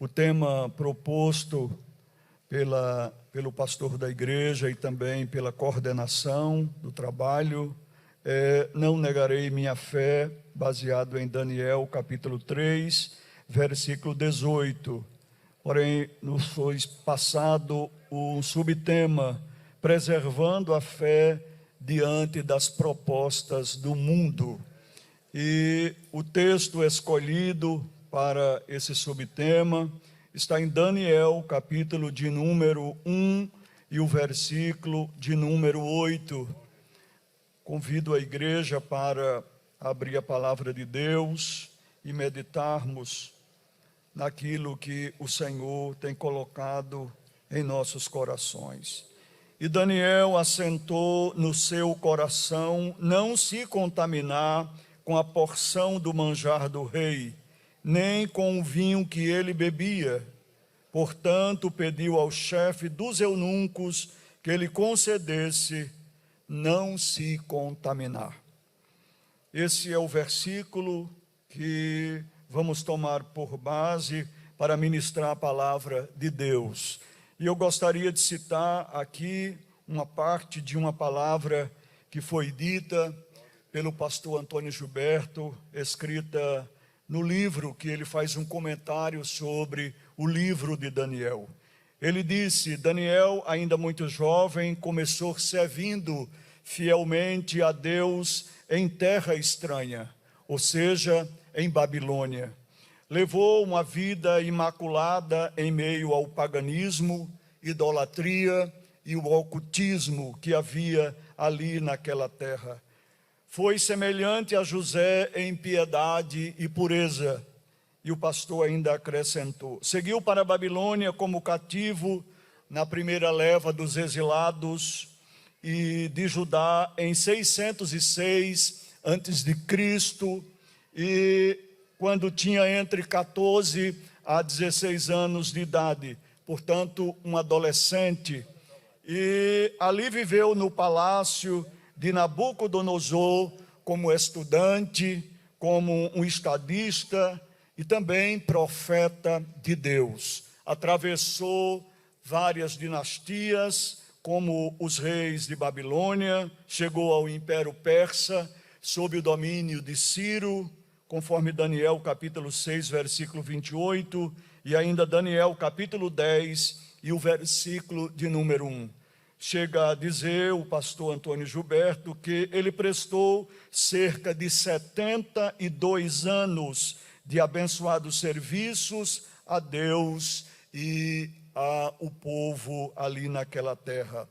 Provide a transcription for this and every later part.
O tema proposto pelo pastor da igreja e também pela coordenação do trabalho é: não negarei minha fé, baseado em Daniel capítulo 3, versículo 18. Porém, nos foi passado um subtema: preservando a fé diante das propostas do mundo. E o texto escolhido para esse subtema está em Daniel, capítulo de número 1 e o versículo de número 8. Convido a igreja para abrir a palavra de Deus e meditarmos naquilo que o Senhor tem colocado em nossos corações. E Daniel assentou no seu coração não se contaminar com a porção do manjar do rei, nem com o vinho que ele bebia. Portanto, pediu ao chefe dos eunucos que ele concedesse não se contaminar. Esse é o versículo que vamos tomar por base para ministrar a palavra de Deus. E eu gostaria de citar aqui uma parte de uma palavra que foi dita pelo pastor Antônio Gilberto, escrita no livro que ele faz um comentário sobre o livro de Daniel. Ele disse: Daniel, ainda muito jovem, começou servindo fielmente a Deus em terra estranha, ou seja, em Babilônia. Levou uma vida imaculada em meio ao paganismo, idolatria e o ocultismo que havia ali naquela terra. Foi semelhante a José em piedade e pureza. E o pastor ainda acrescentou: seguiu para a Babilônia como cativo na primeira leva dos exilados e de Judá em 606 a.C., e quando tinha entre 14 a 16 anos de idade, portanto um adolescente, e ali viveu no palácio de Nabucodonosor como estudante, como um estadista e também profeta de Deus. Atravessou várias dinastias, como os reis de Babilônia, chegou ao Império Persa, sob o domínio de Ciro, conforme Daniel capítulo 6, versículo 28, e ainda Daniel capítulo 10 e o versículo de número 1. Chega a dizer o pastor Antônio Gilberto que ele prestou cerca de 72 anos de abençoados serviços a Deus e ao povo ali naquela terra.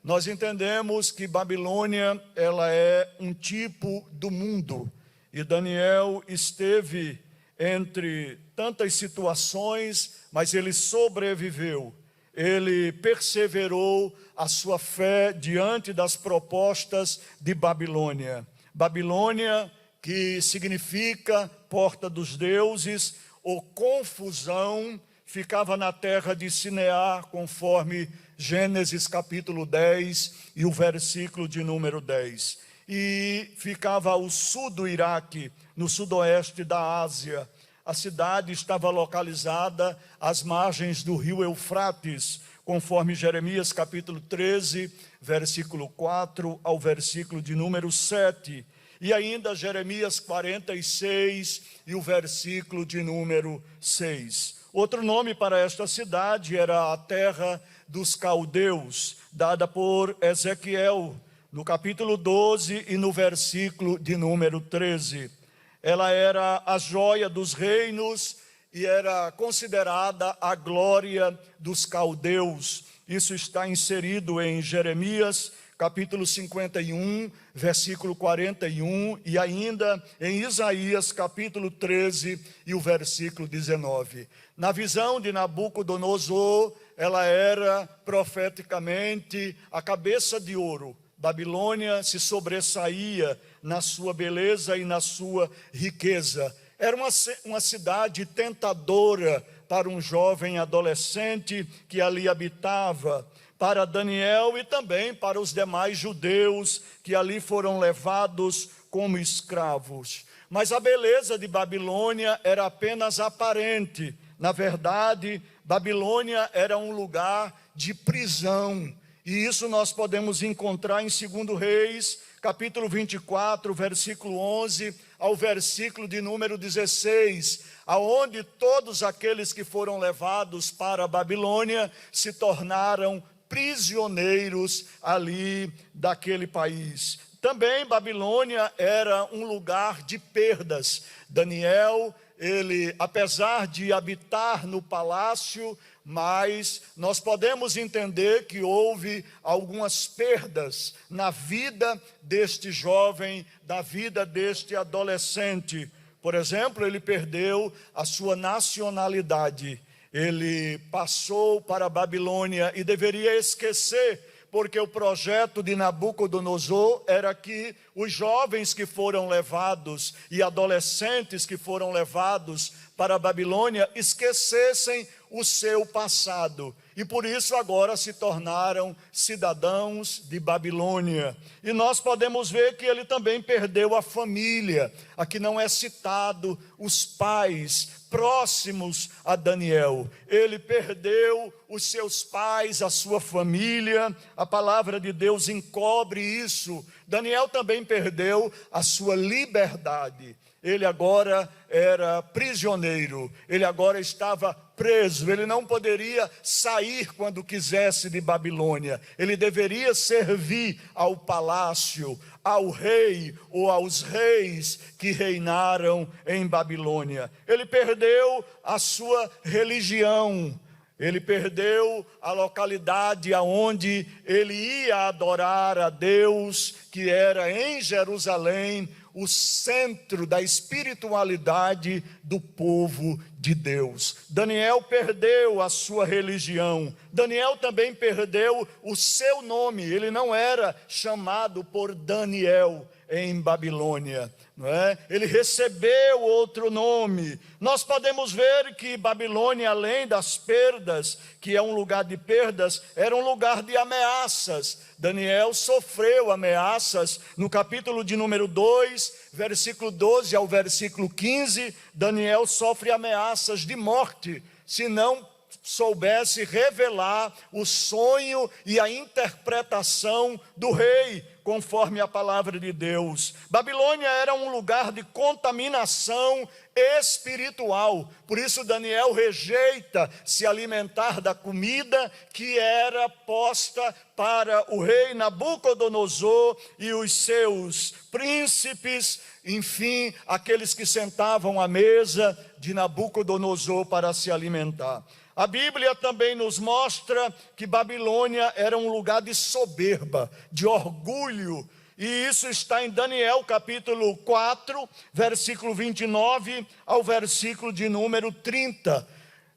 Nós entendemos que Babilônia, ela é um tipo do mundo, e Daniel esteve entre tantas situações, mas ele sobreviveu. Ele perseverou a sua fé diante das propostas de Babilônia. Babilônia, que significa porta dos deuses ou confusão, ficava na terra de Sinear, conforme Gênesis capítulo 10 e o versículo de número 10. E ficava ao sul do Iraque, no sudoeste da Ásia. A cidade estava localizada às margens do rio Eufrates, conforme Jeremias capítulo 13, versículo 4 ao versículo de número 7. E ainda Jeremias 46 e o versículo de número 6. Outro nome para esta cidade era a terra dos caldeus, dada por Ezequiel, no capítulo 12 e no versículo de número 13. Ela era a joia dos reinos e era considerada a glória dos caldeus. Isso está inserido em Jeremias, capítulo 51, versículo 41, e ainda em Isaías, capítulo 13 e o versículo 19. Na visão de Nabucodonosor, ela era profeticamente a cabeça de ouro. Babilônia se sobressaía na sua beleza e na sua riqueza. Era uma cidade tentadora para um jovem adolescente que ali habitava, para Daniel e também para os demais judeus que ali foram levados como escravos. Mas a beleza de Babilônia era apenas aparente. Na verdade, Babilônia era um lugar de prisão. E isso nós podemos encontrar em 2 Reis, capítulo 24, versículo 11 ao versículo de número 16, aonde todos aqueles que foram levados para a Babilônia se tornaram prisioneiros ali daquele país. Também Babilônia era um lugar de perdas. Daniel, ele, apesar de habitar no palácio, mas nós podemos entender que houve algumas perdas na vida deste jovem, na vida deste adolescente. Por exemplo, ele perdeu a sua nacionalidade. Ele passou para a Babilônia e deveria esquecer, porque o projeto de Nabucodonosor era que os jovens que foram levados e adolescentes que foram levados para a Babilônia esquecessem o seu passado. E por isso agora se tornaram cidadãos de Babilônia. E nós podemos ver que ele também perdeu a família. Aqui não é citado os pais próximos a Daniel. Ele perdeu os seus pais, a sua família. A palavra de Deus encobre isso. Daniel também perdeu a sua liberdade. Ele agora era prisioneiro, ele agora estava preso, ele não poderia sair quando quisesse de Babilônia, ele deveria servir ao palácio, ao rei ou aos reis que reinaram em Babilônia. Ele perdeu a sua religião, ele perdeu a localidade aonde ele ia adorar a Deus, que era em Jerusalém, o centro da espiritualidade do povo de Deus. Daniel perdeu a sua religião. Daniel também perdeu o seu nome. Ele não era chamado por Daniel em Babilônia, não é? Ele recebeu outro nome. Nós podemos ver que Babilônia, além das perdas, que é um lugar de perdas, era um lugar de ameaças. Daniel sofreu ameaças no capítulo de número 2, versículo 12 ao versículo 15, Daniel sofre ameaças de morte, se não soubesse revelar o sonho e a interpretação do rei, conforme a palavra de Deus. Babilônia era um lugar de contaminação espiritual, por isso Daniel rejeita se alimentar da comida que era posta para o rei Nabucodonosor e os seus príncipes, enfim, aqueles que sentavam à mesa de Nabucodonosor para se alimentar. A Bíblia também nos mostra que Babilônia era um lugar de soberba, de orgulho, e isso está em Daniel capítulo 4, versículo 29 ao versículo de número 30.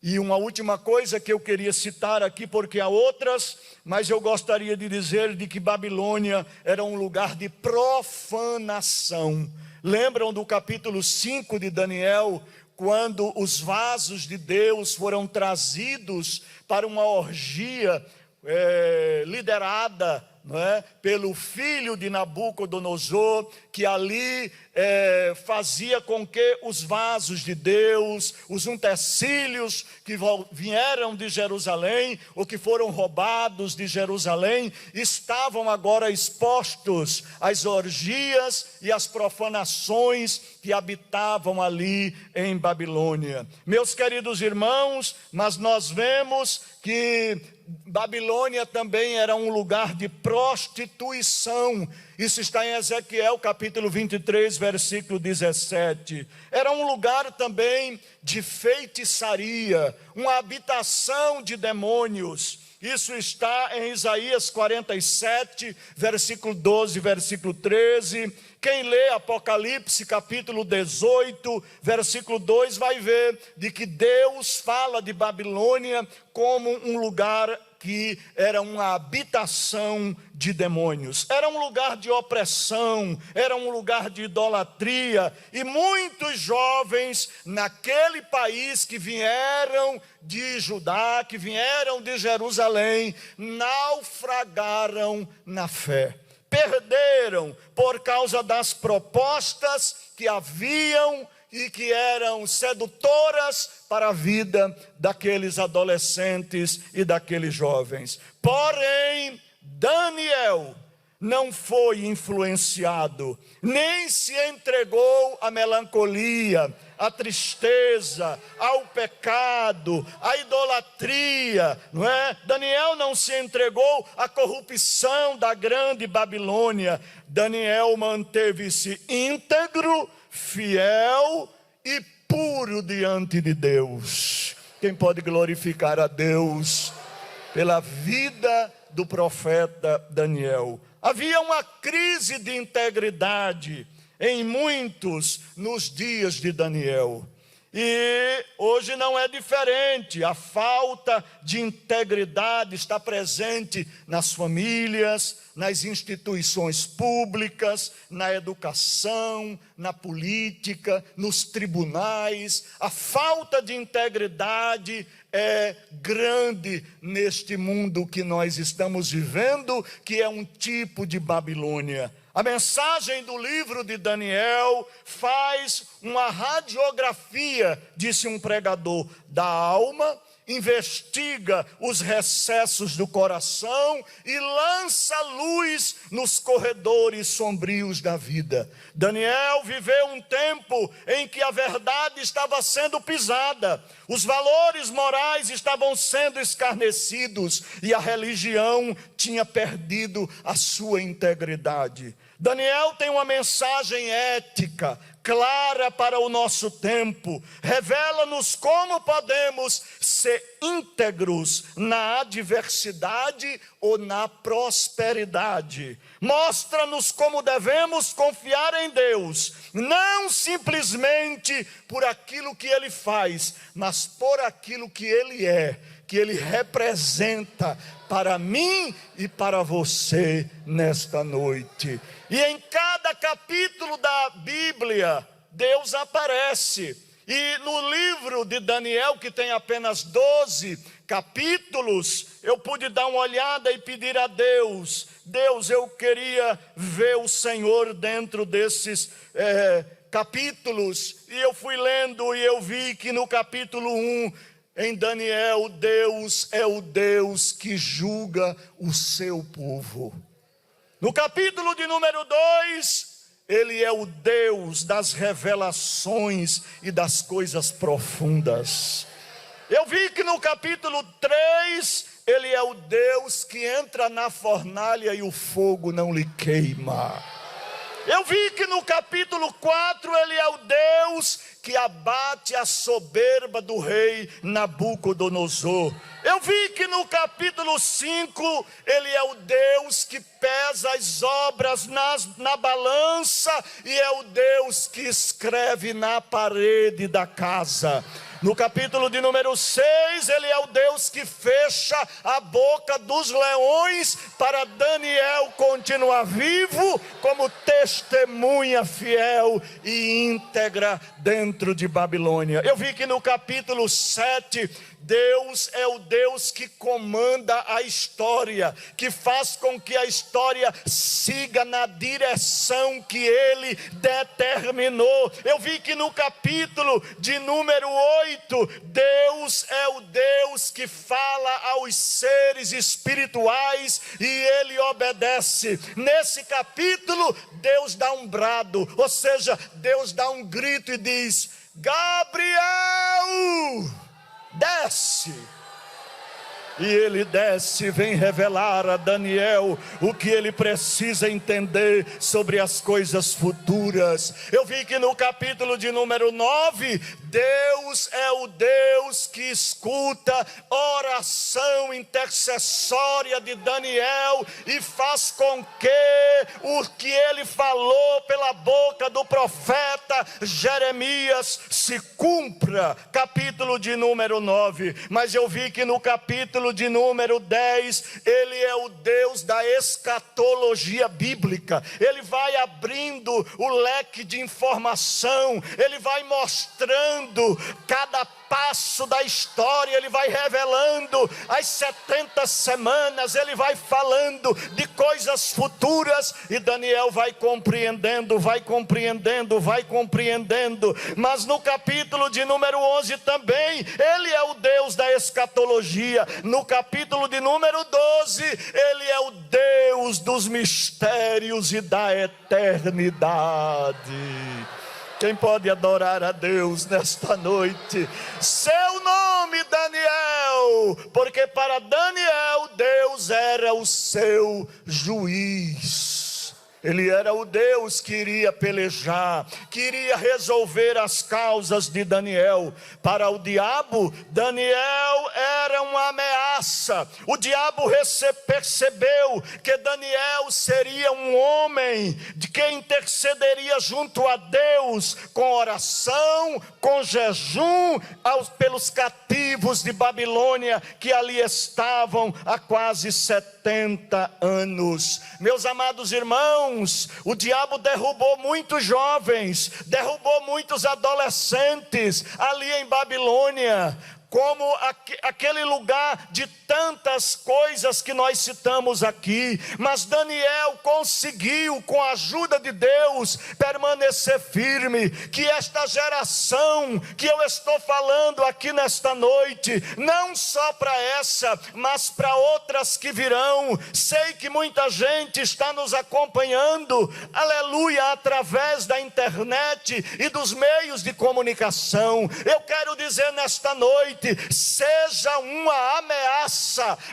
E uma última coisa que eu queria citar aqui, porque há outras, mas eu gostaria de dizer de que Babilônia era um lugar de profanação. Lembram do capítulo 5 de Daniel, quando os vasos de Deus foram trazidos para uma orgia liderada, não é, pelo filho de Nabucodonosor, que ali fazia com que os vasos de Deus, os utensílios que vieram de Jerusalém, ou que foram roubados de Jerusalém, estavam agora expostos às orgias e às profanações que habitavam ali em Babilônia. Meus queridos irmãos, mas nós vemos que Babilônia também era um lugar de prostituição. Isso está em Ezequiel capítulo 23, versículo 17. Era um lugar também de feitiçaria, uma habitação de demônios. Isso está em Isaías 47, versículo 12, versículo 13. Quem lê Apocalipse capítulo 18, versículo 2, vai ver de que Deus fala de Babilônia como um lugar que era uma habitação de demônios. Era um lugar de opressão, era um lugar de idolatria, e muitos jovens naquele país que vieram de Judá, que vieram de Jerusalém, naufragaram na fé. Perderam por causa das propostas que haviam e que eram sedutoras para a vida daqueles adolescentes e daqueles jovens. Porém, Daniel não foi influenciado, nem se entregou à melancolia, à tristeza, ao pecado, à idolatria, não é? Daniel não se entregou à corrupção da grande Babilônia. Daniel manteve-se íntegro, fiel e puro diante de Deus. Quem pode glorificar a Deus pela vida do profeta Daniel? Havia uma crise de integridade em muitos nos dias de Daniel. E hoje não é diferente. A falta de integridade está presente nas famílias, nas instituições públicas, na educação, na política, nos tribunais. A falta de integridade é grande neste mundo que nós estamos vivendo, que é um tipo de Babilônia. A mensagem do livro de Daniel faz uma radiografia, disse um pregador, da alma, investiga os recessos do coração e lança luz nos corredores sombrios da vida. Daniel viveu um tempo em que a verdade estava sendo pisada, os valores morais estavam sendo escarnecidos e a religião tinha perdido a sua integridade. Daniel tem uma mensagem ética clara para o nosso tempo, revela-nos como podemos ser íntegros na adversidade ou na prosperidade, mostra-nos como devemos confiar em Deus, não simplesmente por aquilo que Ele faz, mas por aquilo que Ele é, que Ele representa para mim e para você nesta noite. E em cada capítulo da Bíblia, Deus aparece. E no livro de Daniel, que tem apenas 12 capítulos, eu pude dar uma olhada e pedir a Deus: Deus, eu queria ver o Senhor dentro desses capítulos. E eu fui lendo e eu vi que no capítulo 1, em Daniel, Deus é o Deus que julga o seu povo. No capítulo de número 2, Ele é o Deus das revelações e das coisas profundas. Eu vi que no capítulo 3, Ele é o Deus que entra na fornalha e o fogo não lhe queima. Eu vi que no capítulo 4, Ele é o Deus que abate a soberba do rei Nabucodonosor. Eu vi que no capítulo 5, Ele é o Deus que pesa as obras na balança e é o Deus que escreve na parede da casa. No capítulo de número 6, Ele é o Deus que fecha a boca dos leões para Daniel continuar vivo como testemunha fiel e íntegra dentro de Babilônia. Eu vi que no capítulo 7, Deus é o Deus que comanda a história, que faz com que a história siga na direção que Ele determinou. Eu vi que no capítulo de número 8, Deus é o Deus que fala aos seres espirituais e Ele obedece. Nesse capítulo, Deus dá um brado, ou seja, Deus dá um grito e diz: Gabriel, desce. E ele desce e vem revelar a Daniel o que ele precisa entender sobre as coisas futuras. Eu vi que no capítulo de número 9, Deus é o Deus que escuta oração intercessória de Daniel e faz com que o que ele falou pela boca do profeta Jeremias se cumpra. Capítulo de número 9. Mas eu vi que no capítulo capítulo de número 10, ele é o Deus da escatologia bíblica. Ele vai abrindo o leque de informação, ele vai mostrando cada passo da história, ele vai revelando as 70 semanas, ele vai falando de coisas futuras, e Daniel vai compreendendo, mas no capítulo de número 11 também, ele é o Deus da escatologia. No capítulo de número 12, ele é o Deus dos mistérios e da eternidade. Quem pode adorar a Deus nesta noite? Seu nome, Daniel, porque para Daniel, Deus era o seu juiz. Ele era o Deus que iria pelejar, queria resolver as causas de Daniel. Para o diabo, Daniel era uma ameaça. O diabo percebeu que Daniel seria um homem de que intercederia junto a Deus, com oração, com jejum, pelos cativos de Babilônia, que ali estavam há quase 70 anos. Meus amados irmãos, o diabo derrubou muitos jovens, derrubou muitos adolescentes ali em Babilônia, como aquele lugar de tantas coisas que nós citamos aqui. Mas Daniel conseguiu, com a ajuda de Deus, permanecer firme. Que esta geração que eu estou falando aqui nesta noite, não só para essa, mas para outras que virão. Sei que muita gente está nos acompanhando, aleluia, através da internet e dos meios de comunicação. Eu quero dizer nesta noite, seja uma ameaça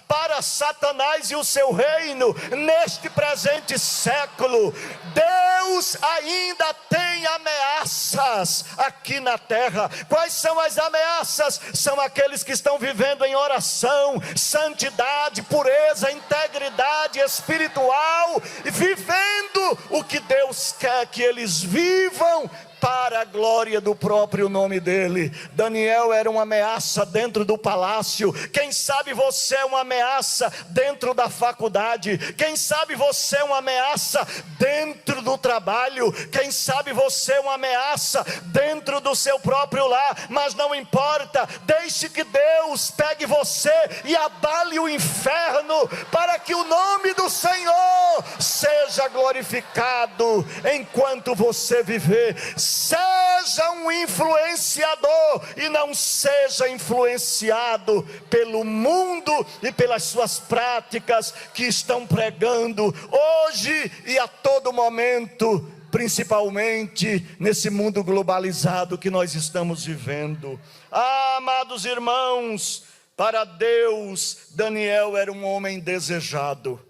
para Satanás e o seu reino neste presente século. Deus ainda tem ameaças aqui na terra. Quais são as ameaças? São aqueles que estão vivendo em oração, santidade, pureza, integridade espiritual, e vivendo o que Deus quer que eles vivam, para a glória do próprio nome dele. Daniel era uma ameaça dentro do palácio. Quem sabe você é uma ameaça dentro da faculdade. Quem sabe você é uma ameaça dentro do trabalho. Quem sabe você é uma ameaça dentro do seu próprio lar. Mas não importa, deixe que Deus pegue você e abale o inferno, para que o nome do Senhor seja glorificado enquanto você viver. Seja um influenciador e não seja influenciado pelo mundo e pelas suas práticas que estão pregando hoje e a todo momento, principalmente nesse mundo globalizado que nós estamos vivendo. Amados irmãos, para Deus, Daniel era um homem desejado.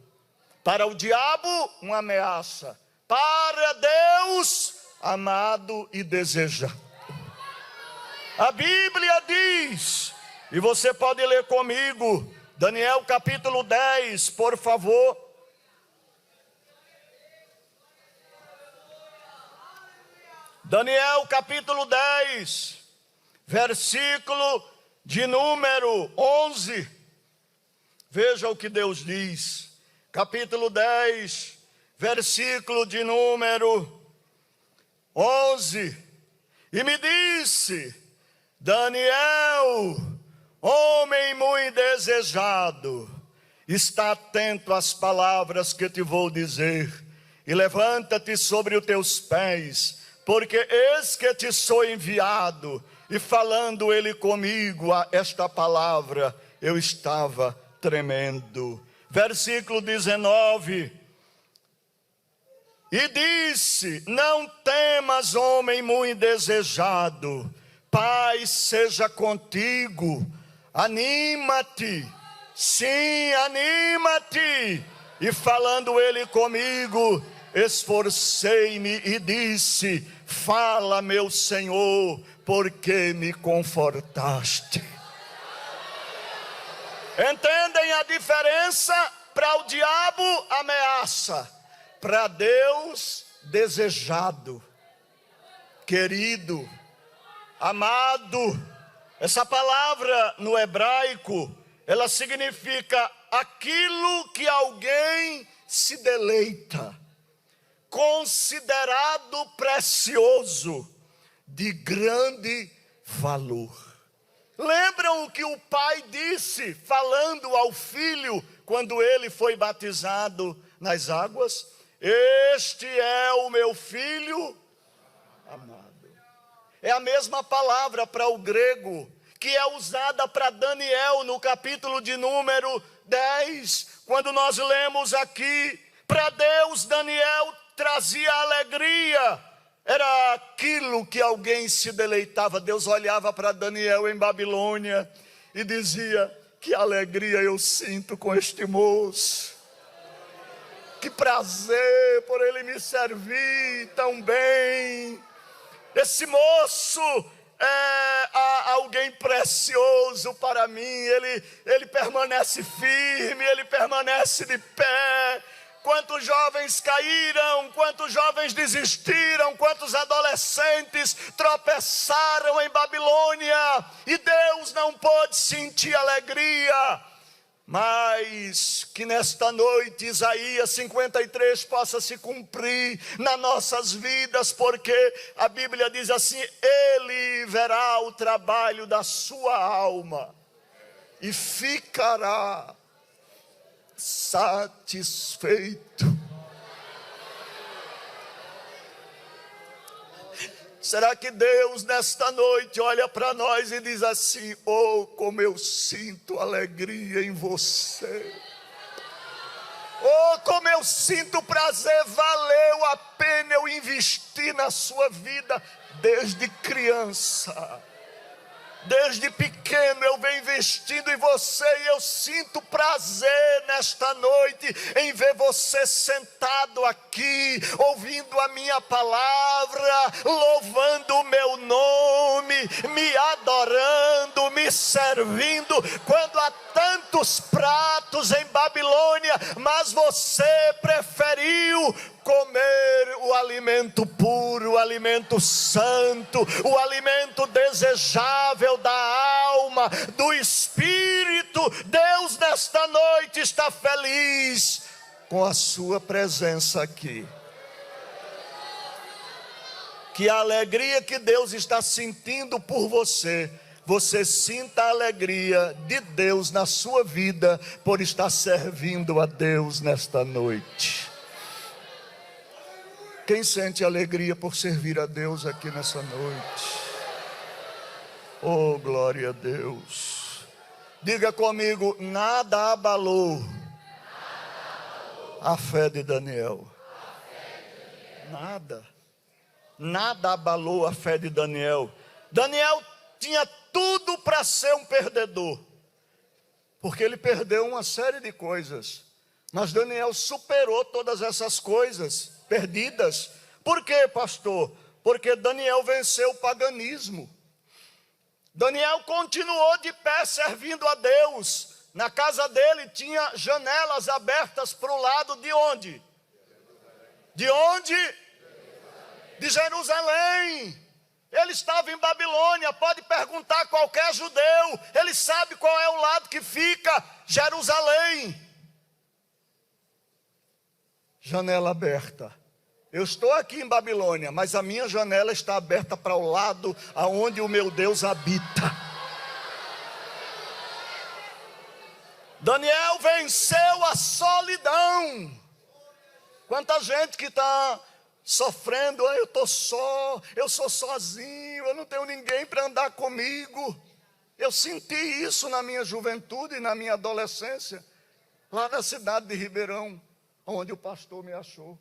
Para o diabo, uma ameaça. Para Deus, amado e desejado. A Bíblia diz, e você pode ler comigo, Daniel capítulo 10, por favor. Daniel capítulo 10, versículo de número 11. Veja o que Deus diz. Capítulo 10, versículo de número 11, e me disse: Daniel, homem muito desejado, está atento às palavras que te vou dizer, e levanta-te sobre os teus pés, porque eis que te sou enviado. E falando ele comigo esta palavra, eu estava tremendo. Versículo 19, e disse: não temas, homem muito desejado, paz seja contigo, anima-te, sim, anima-te. E falando ele comigo, esforcei-me e disse: fala, meu Senhor, porque me confortaste. Entendem a diferença? Para o diabo, ameaça. Para Deus, desejado, querido, amado. Essa palavra no hebraico, ela significa aquilo que alguém se deleita, considerado precioso, de grande valor. Lembram o que o pai disse, falando ao filho, quando ele foi batizado nas águas? Este é o meu filho amado. É a mesma palavra para o grego, que é usada para Daniel no capítulo de número 10. Quando nós lemos aqui, para Deus, Daniel trazia alegria. Era aquilo que alguém se deleitava. Deus olhava para Daniel em Babilônia e dizia: que alegria eu sinto com este moço. Que prazer por ele me servir tão bem. Esse moço é alguém precioso para mim. Ele permanece firme, ele permanece de pé. Quantos jovens caíram, quantos jovens desistiram, quantos adolescentes tropeçaram em Babilônia, e Deus não pôde sentir alegria. Mas que nesta noite Isaías 53 possa se cumprir nas nossas vidas, porque a Bíblia diz assim: ele verá o trabalho da sua alma e ficará satisfeito. Será que Deus nesta noite olha para nós e diz assim: oh, como eu sinto alegria em você, oh, como eu sinto prazer, valeu a pena eu investir na sua vida desde criança. Desde pequeno eu venho investindo em você, e eu sinto prazer nesta noite em ver você sentado aqui, ouvindo a minha palavra, louvando o meu nome, me adorando, me servindo, quando há tantos pratos em Babilônia, mas você preferiu comer o alimento puro, o alimento santo, o alimento desejável da alma, do espírito. Deus nesta noite está feliz com a sua presença aqui. Que a alegria que Deus está sentindo por você, você sinta a alegria de Deus na sua vida, por estar servindo a Deus nesta noite. Quem sente alegria por servir a Deus aqui nessa noite? Oh, glória a Deus. Diga comigo: nada abalou a fé de Daniel. Nada abalou a fé de Daniel. Daniel tinha tudo para ser um perdedor, porque ele perdeu uma série de coisas. Mas Daniel superou todas essas coisas perdidas. Por quê, pastor? Porque Daniel venceu o paganismo. Daniel continuou de pé servindo a Deus. Na casa dele tinha janelas abertas para o lado de onde? De onde? De Jerusalém. Ele estava em Babilônia. Pode perguntar a qualquer judeu, ele sabe qual é o lado que fica Jerusalém. Janela aberta. Eu estou aqui em Babilônia, mas a minha janela está aberta para o lado aonde o meu Deus habita. Daniel venceu a solidão. Quanta gente que está sofrendo: eu estou só, eu sou sozinho, eu não tenho ninguém para andar comigo. Eu senti isso na minha juventude e na minha adolescência, lá na cidade de Ribeirão, onde o pastor me achou.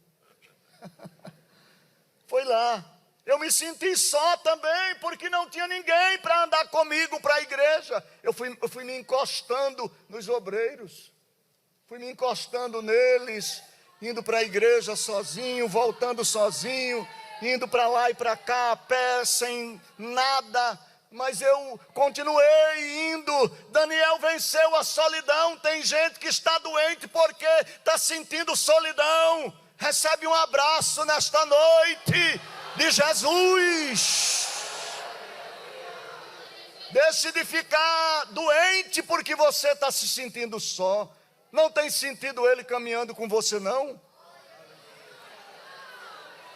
Foi lá. Eu me senti só também, porque não tinha ninguém para andar comigo para a igreja. Eu fui me encostando nos obreiros, fui me encostando neles, indo para a igreja sozinho, voltando sozinho, indo para lá e para cá a pé, sem nada. Mas eu continuei indo. Daniel venceu a solidão. Tem gente que está doente porque está sentindo solidão. Recebe um abraço nesta noite de Jesus. Deixe de ficar doente porque você está se sentindo só. Não tem sentido ele caminhando com você, não?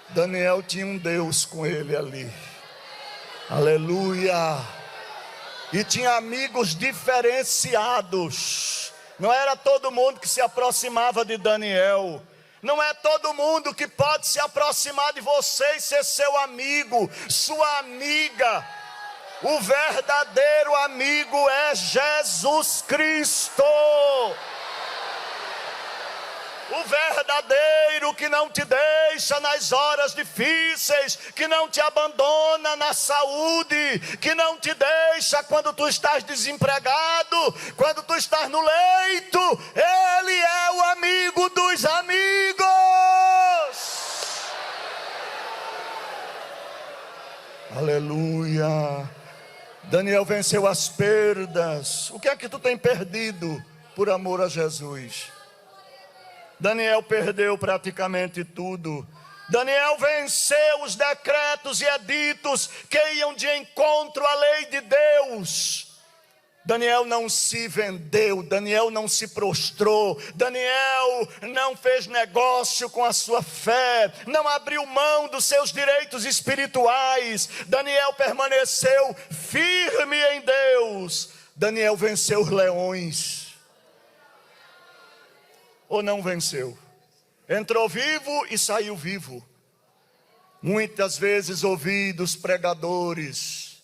Daniel tinha um Deus com ele ali. Aleluia. E tinha amigos diferenciados. Não era todo mundo que se aproximava de Daniel. Não é todo mundo que pode se aproximar de você e ser seu amigo, sua amiga. O verdadeiro amigo é Jesus Cristo. O verdadeiro que não te deixa nas horas difíceis, que não te abandona na saúde, que não te deixa quando tu estás desempregado, quando tu estás no leito. Ele é o amigo dos amigos. Aleluia. Daniel venceu as perdas. O que é que tu tem perdido por amor a Jesus? Daniel perdeu praticamente tudo. Daniel venceu os decretos e editos que iam de encontro à lei de Deus. Daniel não se vendeu, Daniel não se prostrou, Daniel não fez negócio com a sua fé, não abriu mão dos seus direitos espirituais. Daniel permaneceu firme em Deus. Daniel venceu os leões. Ou não venceu? Entrou vivo e saiu vivo. Muitas vezes ouvi dos pregadores,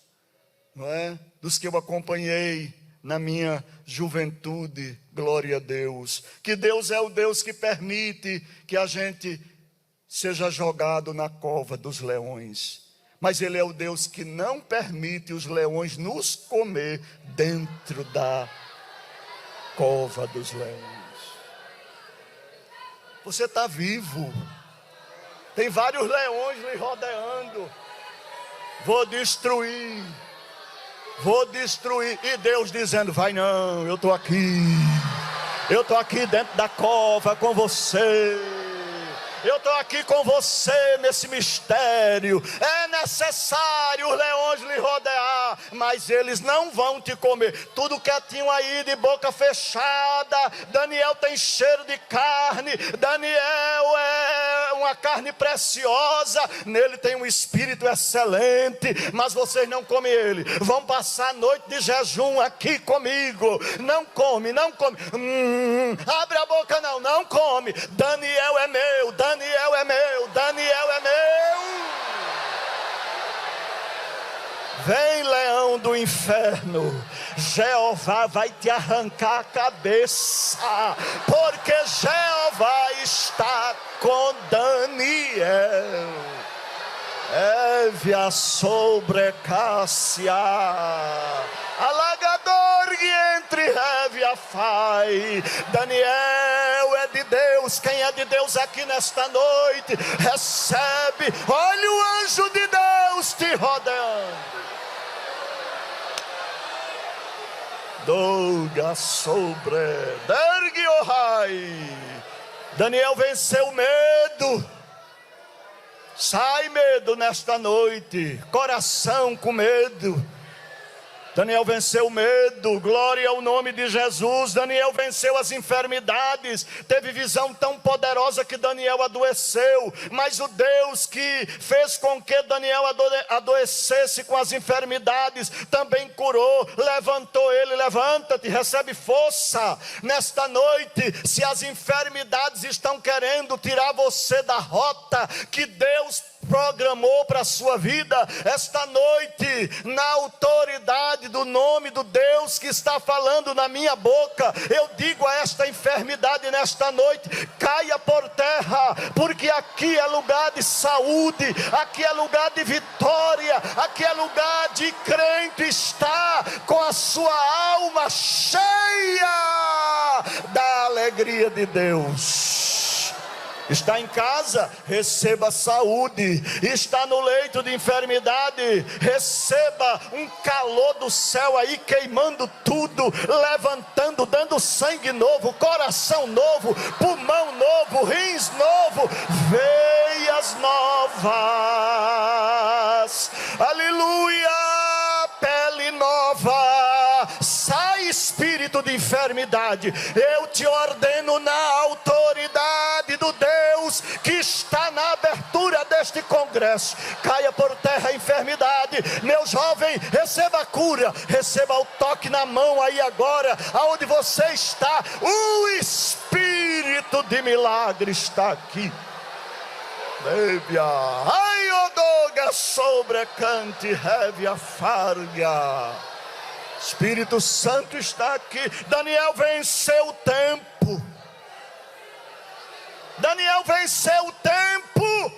não é? Dos que eu acompanhei na minha juventude, glória a Deus, que Deus é o Deus que permite que a gente seja jogado na cova dos leões. Mas Ele é o Deus que não permite os leões nos comer dentro da cova dos leões. Você está vivo. Tem vários leões lhe rodeando. Vou destruir. E Deus dizendo: vai não, eu estou aqui. Eu estou aqui dentro da cova com você. Eu estou aqui com você nesse mistério. É necessário os leões lhe rodear, mas eles não vão te comer. Tudo quietinho aí, de boca fechada. Daniel tem cheiro de carne. Daniel é uma carne preciosa. Nele tem um espírito excelente, mas vocês não comem ele. Vão passar a noite de jejum aqui comigo. Não come, não come. Abre a boca, não, não come. Daniel é meu, Daniel é meu, Daniel é meu. Vem, leão do inferno, Jeová vai te arrancar a cabeça, porque Jeová está com Daniel. Evia sobrecácia, alagador e entre Evia fai. Daniel é de Deus. Quem é de Deus aqui nesta noite, recebe. Olha o anjo de Deus te rodeando. Doga sobre dergue o rai. Daniel venceu o medo. Sai medo nesta noite, coração com medo. Daniel venceu o medo, glória ao nome de Jesus. Daniel venceu as enfermidades, teve visão tão poderosa que Daniel adoeceu. Mas o Deus que fez com que Daniel adoecesse com as enfermidades, também curou, levantou ele. Levanta-te, recebe força nesta noite. Se as enfermidades estão querendo tirar você da rota que Deus programou para a sua vida, esta noite, na autoridade do nome do Deus que está falando na minha boca, eu digo a esta enfermidade nesta noite: caia por terra, porque aqui é lugar de saúde, aqui é lugar de vitória, aqui é lugar de crente estar com a sua alma cheia da alegria de Deus. Está em casa, receba saúde. Está no leito de enfermidade, receba um calor do céu aí queimando tudo, levantando, dando sangue novo, coração novo, pulmão novo, rins novo, veias novas, aleluia, pele nova. espírito de enfermidade, eu te ordeno na autoridade do Deus que está na abertura deste congresso. Caia por terra a enfermidade. Meu jovem, receba a cura, receba o toque na mão aí agora, aonde você está. O espírito de milagre está aqui. Bebia, ai odoga sobre cante, revia farga. Espírito Santo está aqui. Daniel venceu o tempo. Daniel venceu o tempo.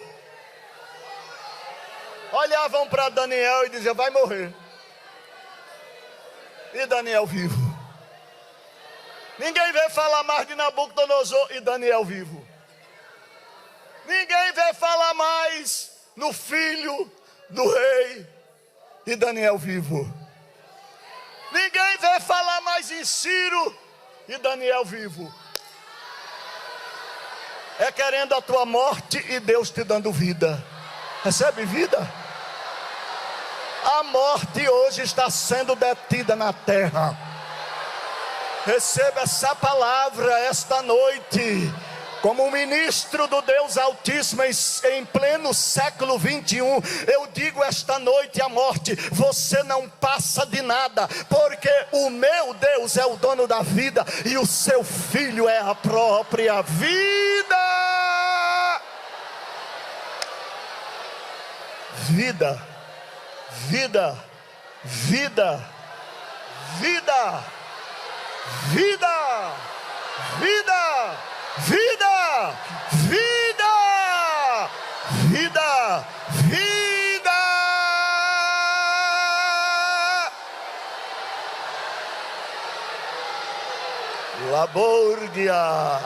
Olhavam para Daniel e diziam: vai morrer. E Daniel vivo. Ninguém vê falar mais de Nabucodonosor e Daniel vivo. Ninguém vê falar mais no filho do rei e Daniel vivo. Ninguém vê falar mais em Ciro e Daniel vivo. É querendo a tua morte e Deus te dando vida. Recebe vida? A morte hoje está sendo detida na terra. Receba essa palavra esta noite. Como ministro do Deus Altíssimo em pleno século 21, eu digo esta noite à morte: você não passa de nada, porque o meu Deus é o dono da vida e o seu filho é a própria vida. Vida, vida, vida, vida, vida, vida, vida, vida, vida, vida. Laborgia,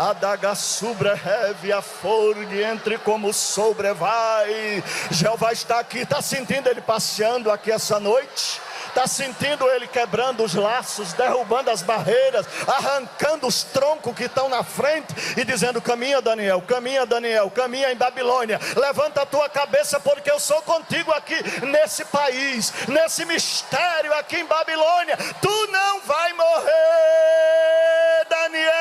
adaga subrehevia forgue, entre como sobrevai. Jeová está aqui. Está sentindo ele passeando aqui essa noite? Está sentindo ele quebrando os laços, derrubando as barreiras, arrancando os troncos que estão na frente e dizendo: caminha Daniel, caminha Daniel, caminha em Babilônia, levanta a tua cabeça, porque eu sou contigo aqui nesse país, nesse mistério aqui em Babilônia. Tu não vai morrer, Daniel.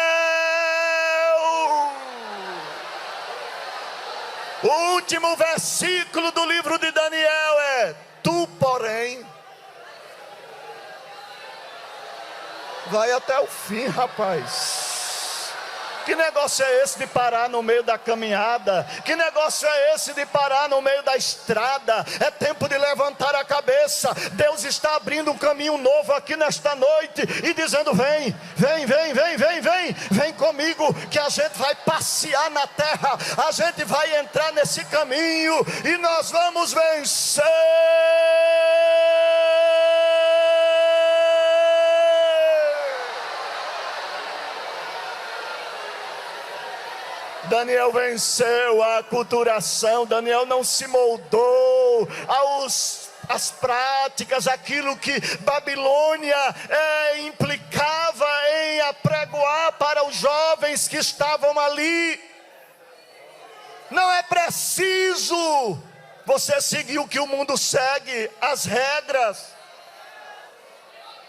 O último versículo do livro de Daniel é: tu porém vai até o fim, rapaz. Que negócio é esse de parar no meio da caminhada? Que negócio é esse de parar no meio da estrada? É tempo de levantar a cabeça. Deus está abrindo um caminho novo aqui nesta noite e dizendo: vem, vem, vem, vem, vem, vem, vem comigo, que a gente vai passear na terra, a gente vai entrar nesse caminho e nós vamos vencer. Daniel venceu a aculturação. Daniel não se moldou às práticas, aquilo que Babilônia implicava em apregoar para os jovens que estavam ali. Não é preciso você seguir o que o mundo segue, as regras,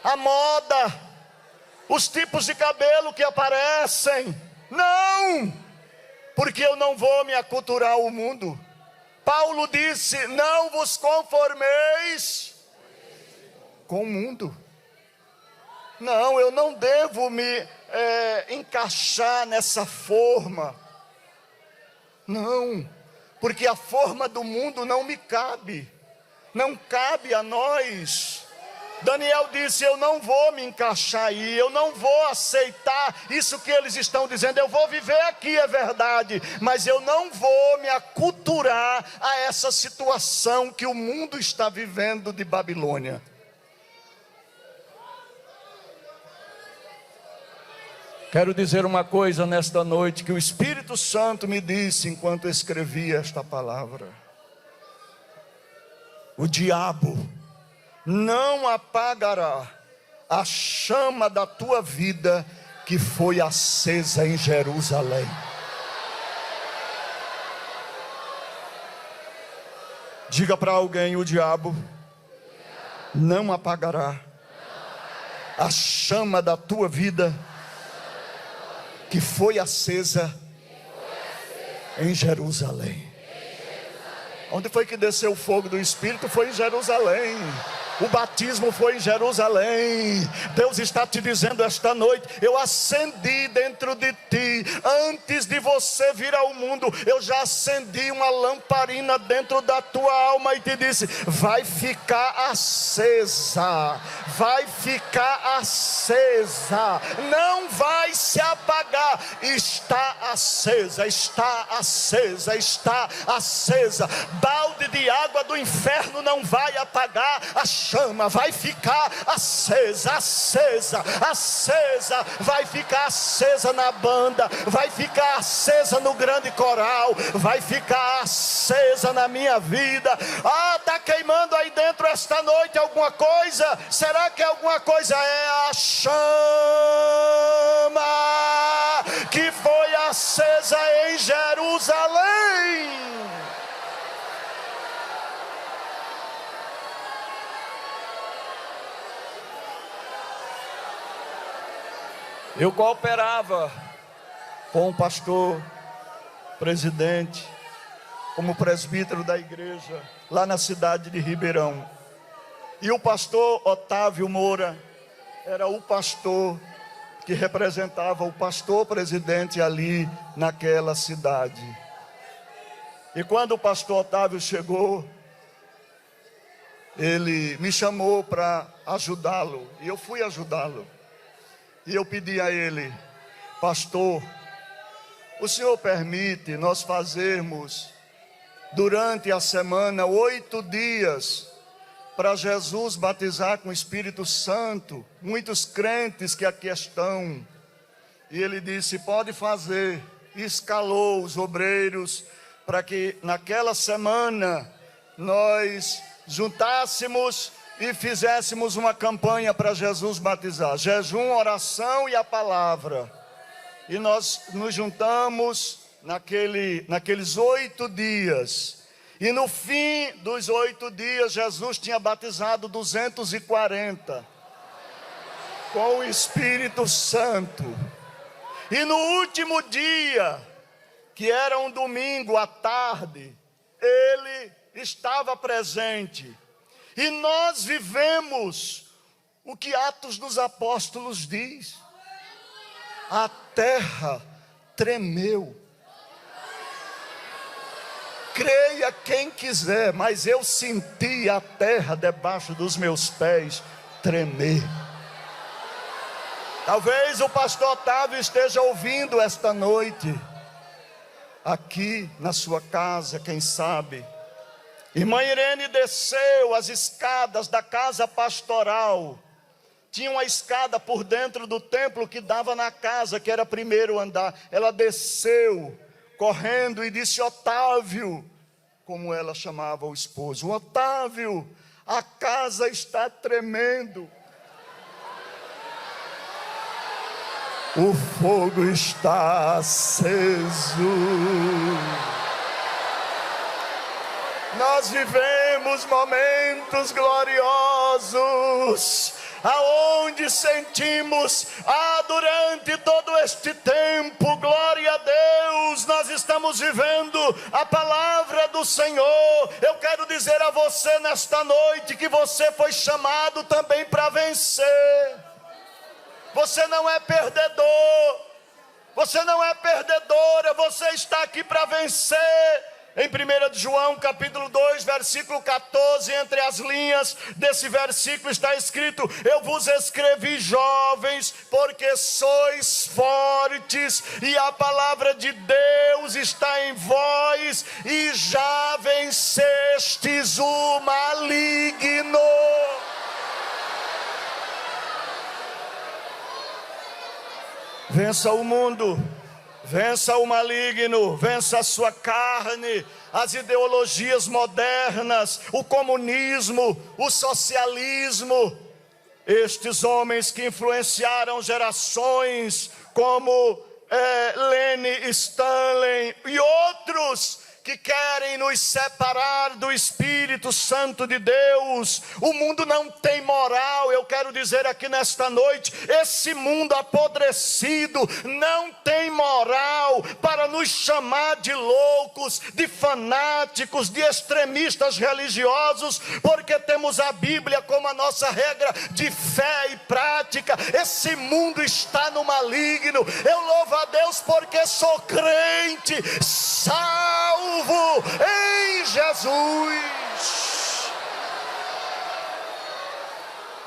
a moda, os tipos de cabelo que aparecem. Não! Porque eu não vou me aculturar ao mundo. Paulo disse: não vos conformeis com o mundo. Não, eu não devo me encaixar nessa forma. Não, porque a forma do mundo não me cabe. Não cabe a nós. Daniel disse: eu não vou me encaixar aí, eu não vou aceitar isso que eles estão dizendo. Eu vou viver aqui, é verdade, mas eu não vou me aculturar a essa situação que o mundo está vivendo de Babilônia. Quero dizer uma coisa nesta noite que o Espírito Santo me disse enquanto escrevia esta palavra: o diabo não apagará a chama da tua vida que foi acesa em Jerusalém. Diga para alguém: o diabo não apagará a chama da tua vida que foi acesa em Jerusalém. Onde foi que desceu o fogo do Espírito? Foi em Jerusalém. O batismo foi em Jerusalém. Deus está te dizendo esta noite: eu acendi dentro de ti, antes de você vir ao mundo, eu já acendi uma lamparina dentro da tua alma e te disse: vai ficar acesa, vai ficar acesa, não vai se apagar. Está acesa, está acesa, está acesa. Balde de água do inferno não vai apagar a chama, vai ficar acesa, acesa, acesa. Vai ficar acesa na banda, vai ficar acesa no grande coral, vai ficar acesa na minha vida. Ah, está queimando aí dentro esta noite alguma coisa? Será que alguma coisa é a chama que foi acesa em Jerusalém? Eu cooperava com o pastor presidente, como presbítero da igreja, lá na cidade de Ribeirão. E o pastor Otávio Moura era o pastor que representava o pastor presidente ali naquela cidade. E quando o pastor Otávio chegou, ele me chamou para ajudá-lo, e eu fui ajudá-lo. E eu pedi a ele: pastor, o senhor permite nós fazermos durante a semana 8 dias para Jesus batizar com o Espírito Santo muitos crentes que aqui estão? E ele disse: pode fazer. E escalou os obreiros para que naquela semana nós juntássemos e fizéssemos uma campanha para Jesus batizar. Jejum, oração e a palavra. E nós nos juntamos naqueles 8 dias. E no fim dos 8 dias, Jesus tinha batizado 240 com o Espírito Santo. E no último dia, que era um domingo à tarde, ele estava presente. E nós vivemos o que Atos dos Apóstolos diz: a terra tremeu. Creia quem quiser, mas eu senti a terra debaixo dos meus pés tremer. Talvez o pastor Otávio esteja ouvindo esta noite, aqui na sua casa, quem sabe. Irmã Irene desceu as escadas da casa pastoral. Tinha uma escada por dentro do templo que dava na casa, que era primeiro andar. Ela desceu correndo e disse: Otávio, como ela chamava o esposo, Otávio, a casa está tremendo. O fogo está aceso. Nós vivemos momentos gloriosos, aonde sentimos, durante todo este tempo, glória a Deus, nós estamos vivendo a palavra do Senhor. Eu quero dizer a você nesta noite que você foi chamado também para vencer. Você não é perdedor, você não é perdedora, você está aqui para vencer. Em 1 João capítulo 2, versículo 14, entre as linhas desse versículo está escrito: eu vos escrevi, jovens, porque sois fortes, e a palavra de Deus está em vós, e já vencestes o maligno. Vença o mundo. Vença o maligno, vença a sua carne, as ideologias modernas, o comunismo, o socialismo. Estes homens que influenciaram gerações, como Leni Stanley e outros, que querem nos separar do Espírito Santo de Deus. O mundo não tem moral. Eu quero dizer aqui nesta noite, esse mundo apodrecido não tem moral para nos chamar de loucos, de fanáticos, de extremistas religiosos, porque temos a Bíblia como a nossa regra de fé e prática. Esse mundo está no maligno. Eu louvo a Deus porque sou crente, salvo em Jesus.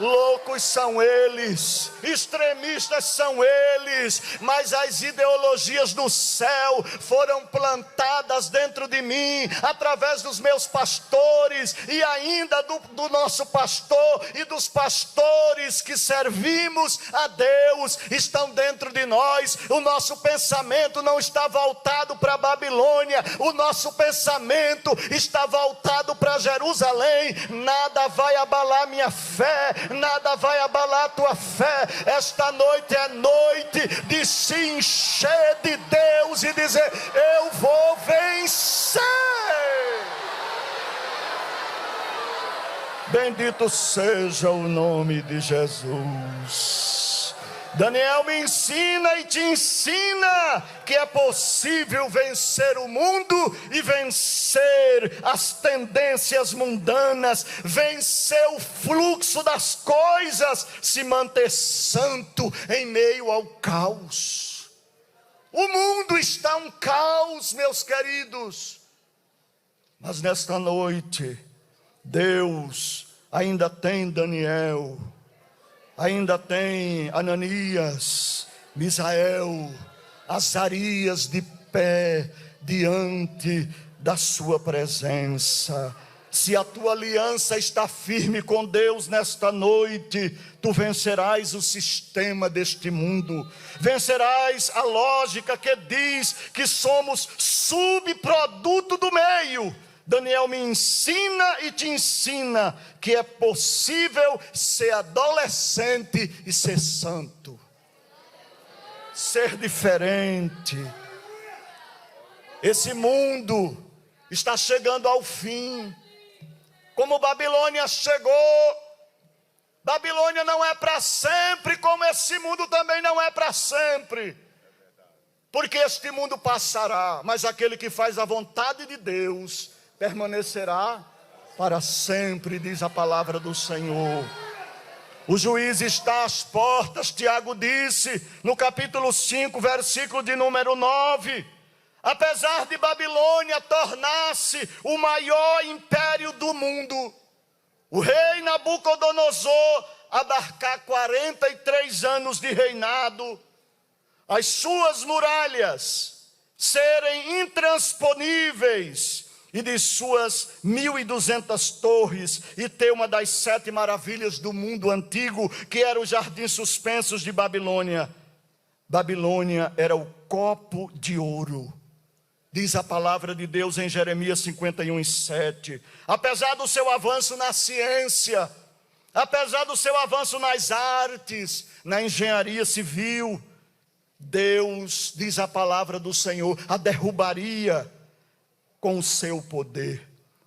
Loucos são eles, extremistas são eles, mas as ideologias do céu foram plantadas dentro de mim, através dos meus pastores, e ainda do nosso pastor e dos pastores que servimos a Deus, estão dentro de nós. O nosso pensamento não está voltado para a Babilônia, o nosso pensamento está voltado para Jerusalém. Nada vai abalar minha fé, nada vai abalar a tua fé. Esta noite é noite de se encher de Deus e dizer: eu vou vencer. Bendito seja o nome de Jesus. Daniel me ensina e te ensina que é possível vencer o mundo e vencer as tendências mundanas, vencer o fluxo das coisas, se manter santo em meio ao caos. O mundo está um caos, meus queridos, mas nesta noite Deus ainda tem Daniel, ainda tem Ananias, Misael, Azarias de pé diante da sua presença. Se a tua aliança está firme com Deus nesta noite, tu vencerás o sistema deste mundo, vencerás a lógica que diz que somos subproduto do meio. Daniel me ensina e te ensina que é possível ser adolescente e ser santo, ser diferente. Esse mundo está chegando ao fim, como Babilônia chegou. Babilônia não é para sempre, como esse mundo também não é para sempre, porque este mundo passará, mas aquele que faz a vontade de Deus permanecerá para sempre, diz a palavra do Senhor. O juiz está às portas. Tiago disse no capítulo 5, versículo de número 9: apesar de Babilônia tornar-se o maior império do mundo, o rei Nabucodonosor abarcar 43 anos de reinado, as suas muralhas serem intransponíveis, e de suas 1.200 torres, e ter uma das 7 maravilhas do mundo antigo, que era o jardim suspensos de Babilônia. Babilônia era o copo de ouro, diz a palavra de Deus em Jeremias 51:7. Apesar do seu avanço na ciência, apesar do seu avanço nas artes, na engenharia civil, Deus, diz a palavra do Senhor, a derrubaria com o seu poder.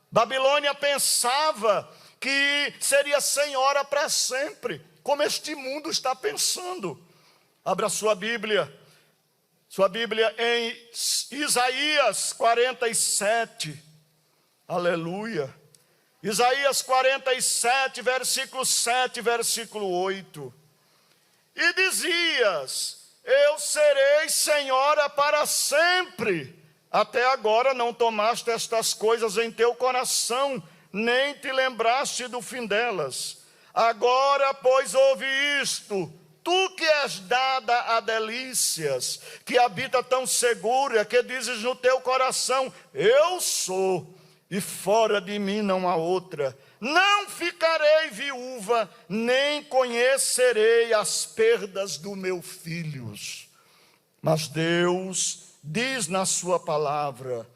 Babilônia pensava que seria senhora para sempre, como este mundo está pensando. Abra sua Bíblia em Isaías 47, aleluia. Isaías 47, versículo 7, versículo 8. E dizias: eu serei senhora para sempre. Até agora não tomaste estas coisas em teu coração, nem te lembraste do fim delas. Agora, pois, ouve isto: tu que és dada a delícias, que habita tão segura, que dizes no teu coração: eu sou, e fora de mim não há outra. Não ficarei viúva, nem conhecerei as perdas do meu filho. Mas Deus diz na sua palavra,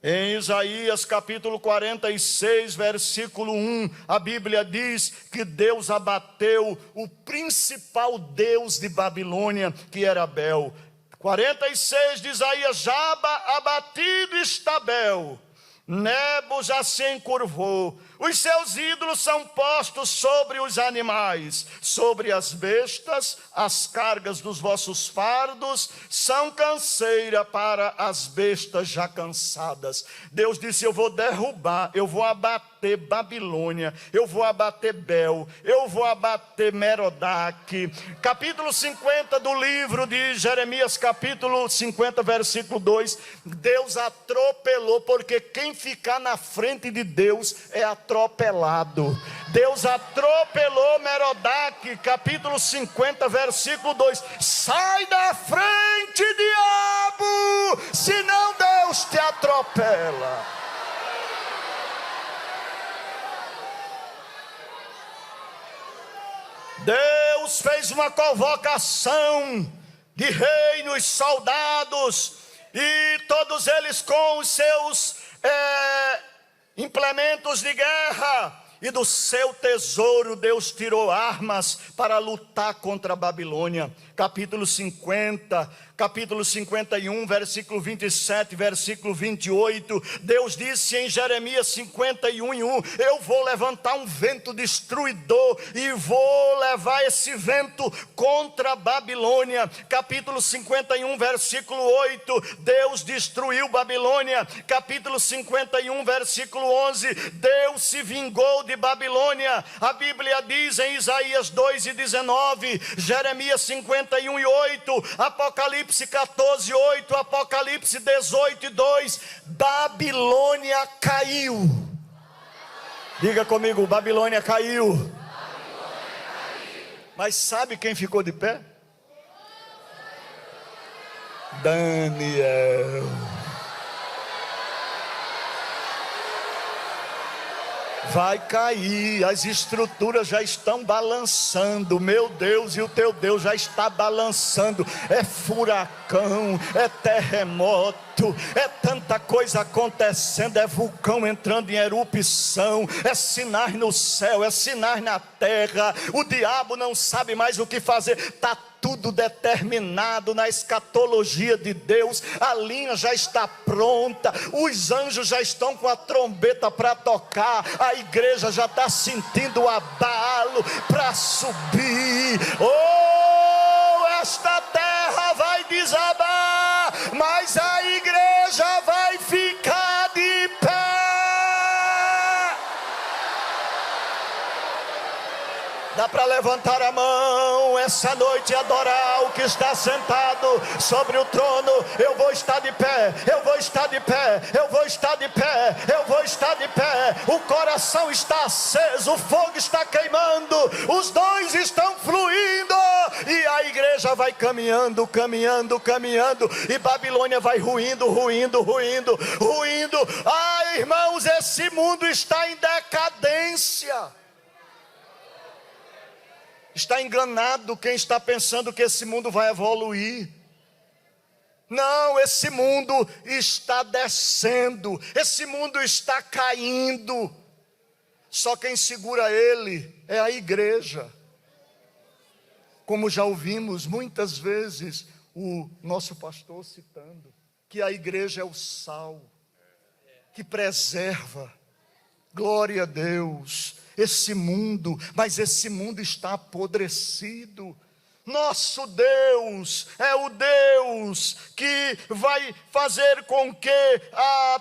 em Isaías capítulo 46, versículo 1, a Bíblia diz que Deus abateu o principal deus de Babilônia, que era Bel. 46 de Isaías: Jaba abatido está Bel, Nebo já se encurvou, os seus ídolos são postos sobre os animais, sobre as bestas, as cargas dos vossos fardos são canseira para as bestas já cansadas. Deus disse: eu vou derrubar, eu vou abater Babilônia, eu vou abater Bel, eu vou abater Merodach. Capítulo 50 do livro de Jeremias, capítulo 50, versículo 2, Deus atropelou, porque quem ficar na frente de Deus é atropelado. Deus atropelou Merodach, capítulo 50, versículo 2. Sai da frente, diabo, senão Deus te atropela. Deus fez uma convocação de reinos, soldados, e todos eles com os seus implementos de guerra, e do seu tesouro Deus tirou armas para lutar contra a Babilônia. Capítulo 50, capítulo 51, versículo 27, versículo 28, Deus disse em Jeremias 51:1: eu vou levantar um vento destruidor e vou levar esse vento contra a Babilônia. Capítulo 51, versículo 8, Deus destruiu Babilônia. Capítulo 51, versículo 11, Deus se vingou de Babilônia. A Bíblia diz em Isaías 2:19, Jeremias 51:8, Apocalipse 14:8, Apocalipse 18:2, Babilônia caiu. Diga comigo: Babilônia caiu. Mas sabe quem ficou de pé? Daniel. Vai cair, as estruturas já estão balançando, meu Deus, e o teu Deus já está balançando. É furacão, é terremoto, é tanta coisa acontecendo, é vulcão entrando em erupção, é sinais no céu, é sinais na terra. O diabo não sabe mais o que fazer, está tudo determinado na escatologia de Deus. A linha já está pronta, os anjos já estão com a trombeta para tocar, a igreja já está sentindo o abalo para subir. Oh, esta terra vai desabar, mas a igreja vai ficar de pé. Dá para levantar a mão essa noite e adorar o que está sentado sobre o trono. Eu vou estar de pé, eu vou estar de pé, eu vou estar de pé, eu vou estar de pé. O coração está aceso, o fogo está queimando, os dons estão fluindo, e a igreja vai caminhando, caminhando, caminhando, e Babilônia vai ruindo, ruindo, ruindo, ruindo. Ah, irmãos, esse mundo está em decadência. Está enganado quem está pensando que esse mundo vai evoluir. Não, esse mundo está descendo, esse mundo está caindo. Só quem segura ele é a igreja. Como já ouvimos muitas vezes o nosso pastor citando, que a igreja é o sal que preserva. Glória a Deus. Esse mundo, mas esse mundo está apodrecido. Nosso Deus é o Deus que vai fazer com que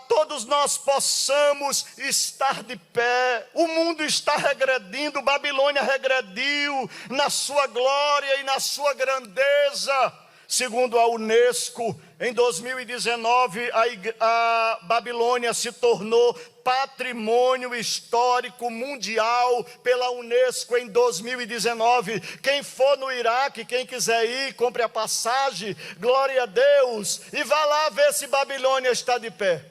todos nós possamos estar de pé. O mundo está regredindo, Babilônia regrediu na sua glória e na sua grandeza. Segundo a Unesco, em 2019, a Babilônia se tornou patrimônio histórico mundial pela Unesco em 2019. Quem for no Iraque, quem quiser ir, compre a passagem, glória a Deus, e vá lá ver se Babilônia está de pé.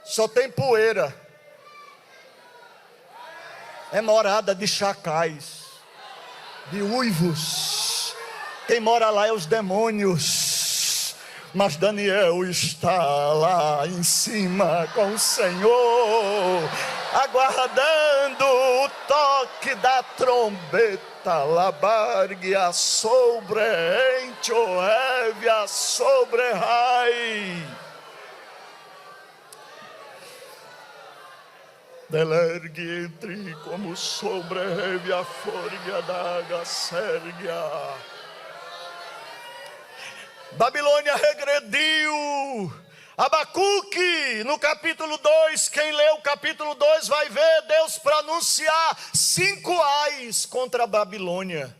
Só tem poeira. É morada de chacais, de uivos. Quem mora lá é os demônios. Mas Daniel está lá em cima com o Senhor. aguardando o toque da trombeta, labargia sobre enchoevia sobre rai. Delergue entre como sobre a forga da Sérgia. Babilônia regrediu. Abacuque, no capítulo 2, quem lê o capítulo 2 vai ver Deus pronunciar 5 ais contra a Babilônia.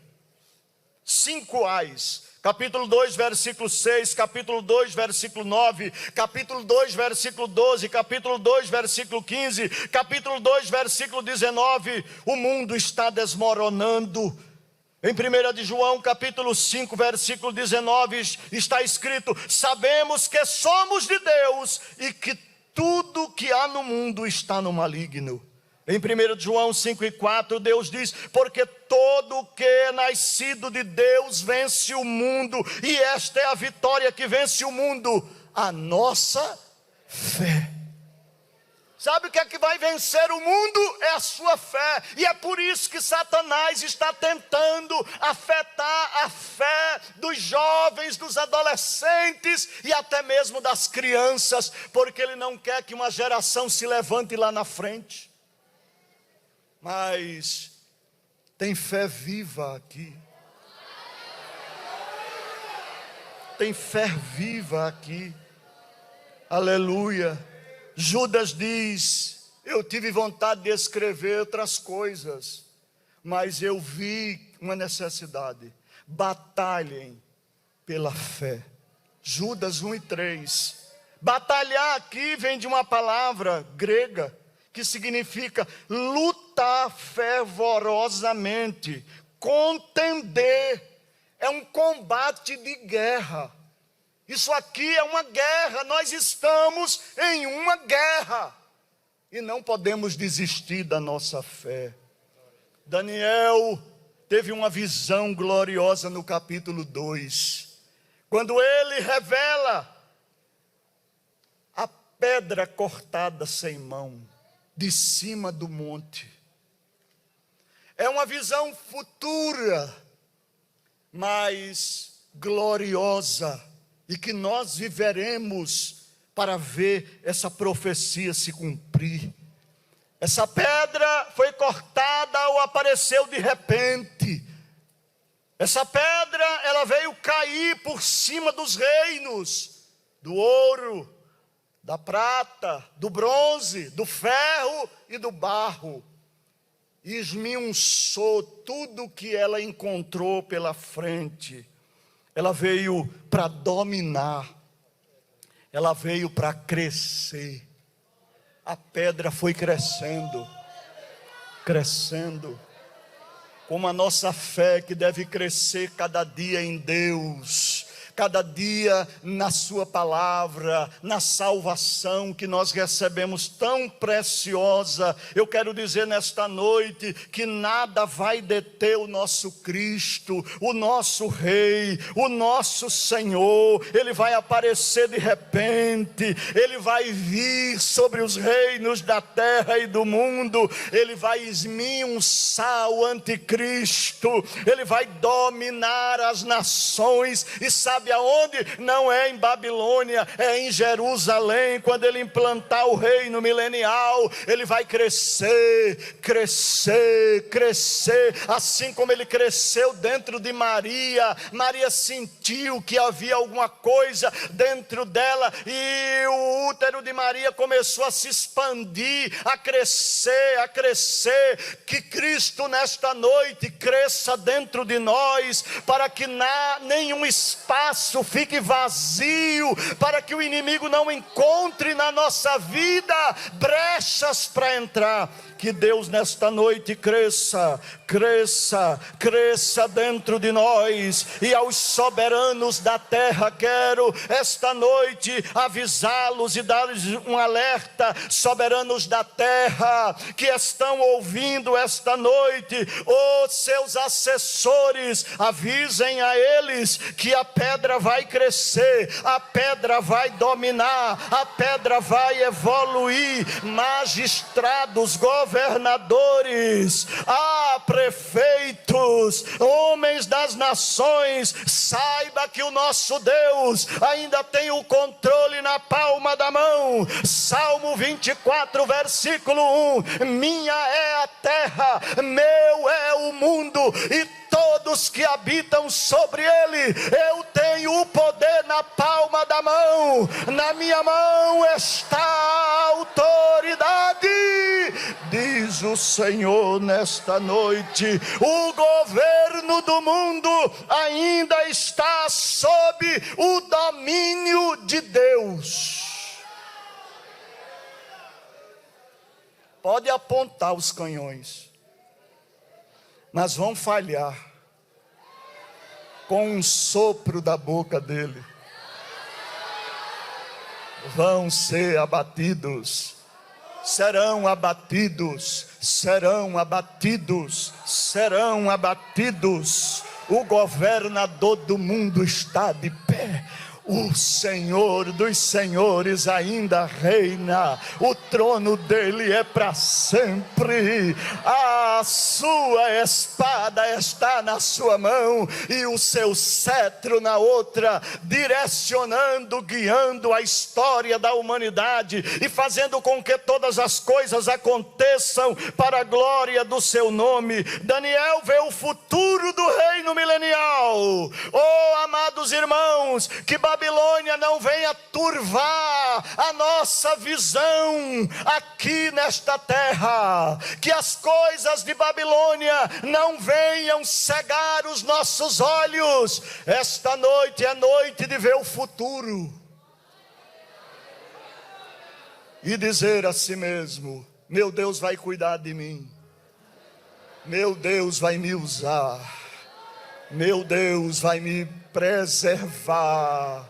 5 ais. Capítulo 2, versículo 6, capítulo 2, versículo 9, capítulo 2, versículo 12, capítulo 2, versículo 15, capítulo 2, versículo 19, o mundo está desmoronando. Em 1 de João, capítulo 5, versículo 19, está escrito: sabemos que somos de Deus e que tudo que há no mundo está no maligno. Em 1 João 5:4, Deus diz: porque todo que é nascido de Deus vence o mundo, e esta é a vitória que vence o mundo, a nossa fé. Sabe o que é que vai vencer o mundo? É a sua fé. E é por isso que Satanás está tentando afetar a fé dos jovens, dos adolescentes e até mesmo das crianças, porque ele não quer que uma geração se levante lá na frente. Mas tem fé viva aqui. Tem fé viva aqui. Aleluia. Judas diz: eu tive vontade de escrever outras coisas, mas eu vi uma necessidade. Batalhem pela fé. Judas 1:3. Batalhar aqui vem de uma palavra grega que significa lutar fervorosamente, contender. É um combate de guerra. Isso aqui é uma guerra, nós estamos em uma guerra. E não podemos desistir da nossa fé. Daniel teve uma visão gloriosa no capítulo 2. Quando ele revela a pedra cortada sem mão, de cima do monte. É uma visão futura, mas gloriosa, e que nós viveremos para ver essa profecia se cumprir. Essa pedra foi cortada ou apareceu de repente. Essa pedra, ela veio cair por cima dos reinos, do ouro, da prata, do bronze, do ferro e do barro. E esmiuçou tudo o que ela encontrou pela frente. Ela veio para dominar. Ela veio para crescer. A pedra foi crescendo. Crescendo. Como a nossa fé que deve crescer cada dia em Deus. Cada dia na sua palavra, na salvação que nós recebemos tão preciosa. Eu quero dizer nesta noite que nada vai deter o nosso Cristo, o nosso Rei, o nosso Senhor. Ele vai aparecer de repente, Ele vai vir sobre os reinos da terra e do mundo. Ele vai esmiuçar o anticristo, Ele vai dominar as nações. E sabe aonde? Não é em Babilônia, é em Jerusalém. Quando ele implantar o reino milenial, ele vai crescer, crescer, crescer, assim como ele cresceu dentro de Maria. Maria sentiu que havia alguma coisa dentro dela, e o útero de Maria começou a se expandir, a crescer, a crescer. Que Cristo nesta noite cresça dentro de nós, para que nenhum espaço fique vazio, para que o inimigo não encontre na nossa vida brechas para entrar. Que Deus nesta noite cresça, cresça, cresça dentro de nós. E aos soberanos da terra quero esta noite avisá-los e dar-lhes um alerta. Soberanos da terra que estão ouvindo esta noite, os seus assessores, avisem a eles que a pedra pedra vai crescer, a pedra vai dominar, a pedra vai evoluir. Magistrados, governadores, prefeitos, homens das nações, saiba que o nosso Deus ainda tem o controle na palma da mão. Salmo 24, versículo 1: minha é a terra, meu é o mundo e todos que habitam sobre ele. Eu tenho o poder na palma da mão, na minha mão está a autoridade, diz o Senhor nesta noite. O governo do mundo ainda está sob o domínio de Deus. Pode apontar os canhões, mas vão falhar com um sopro da boca dele. Vão ser abatidos, serão abatidos, serão abatidos, serão abatidos. O governador do mundo está de pé. O Senhor dos senhores ainda reina, o trono dele é para sempre, a sua espada está na sua mão e o seu cetro na outra, direcionando, guiando a história da humanidade e fazendo com que todas as coisas aconteçam para a glória do seu nome. Daniel vê o futuro do reino milenial. Oh, amados irmãos, que Babilônia não venha turvar a nossa visão aqui nesta terra, que as coisas de Babilônia não venham cegar os nossos olhos. Esta noite é noite de ver o futuro e dizer a si mesmo: meu Deus vai cuidar de mim, meu Deus vai me usar, meu Deus vai me preservar,